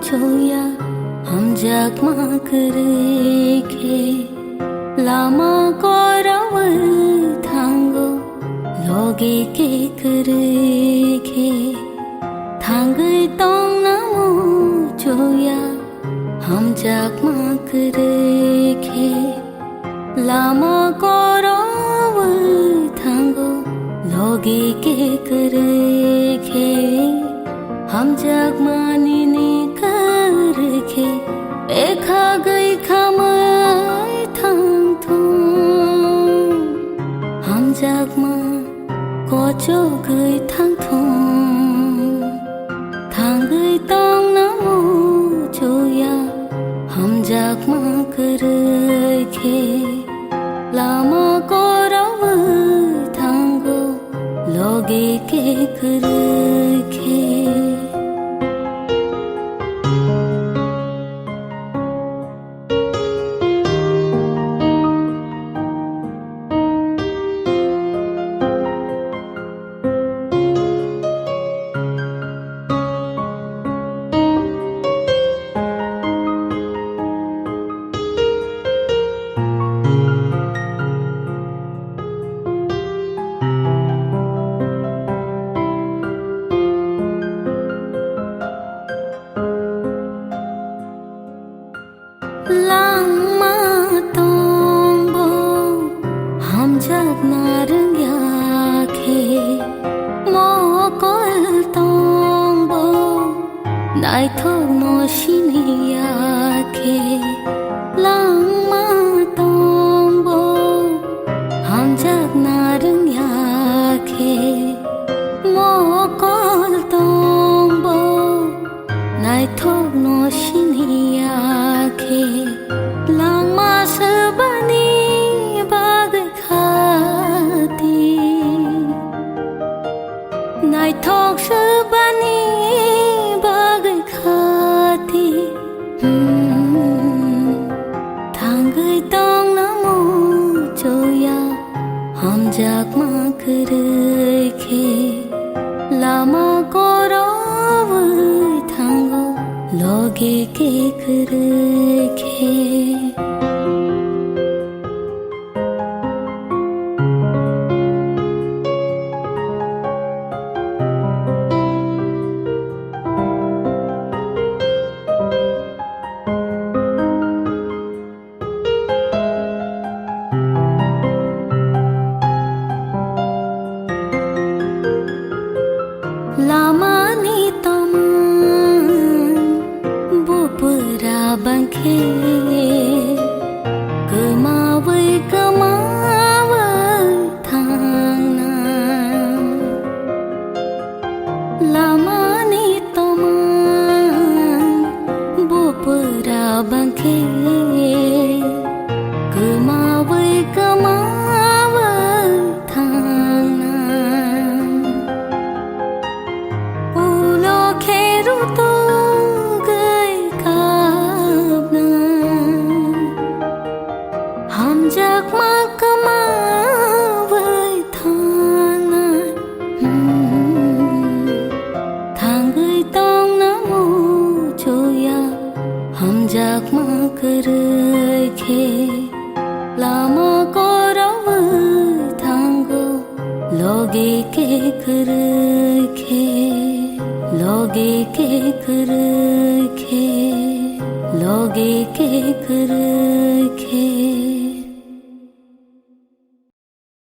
choya hamjak ma kareke lama korav thango loge ke kareke thangai tong namo choya hamjak ma kareke lama korav thango loge ke kareke हम जग मानिने करके एखा गई खमाय थांग थों हम जग मा कोचो गई थांग थों थांग गई तोंग नमो जोया हम जग मा करके लामा कोरव थांगो लोगे के करके Langma tombo ham jak narangya ke mokol tombo nai thok no shiniya ke langma tombo ham jak narangya ke mokol tombo nai thok no shiniya ke langma sabani bag khati nai thok sabani bag khati thangai tong namo choya ham jak ma kareke lama korav thango loge ke kareke lama ni taman bopra bangke kemawai thangna lama ni taman bopra bangke kemawai thangna हम जग मा कमावै थाना थांगै तोंग नमो जोया हम जग मा करके लामा कोरव थांगो लोगे के करके लोगे के करके लोगे के करके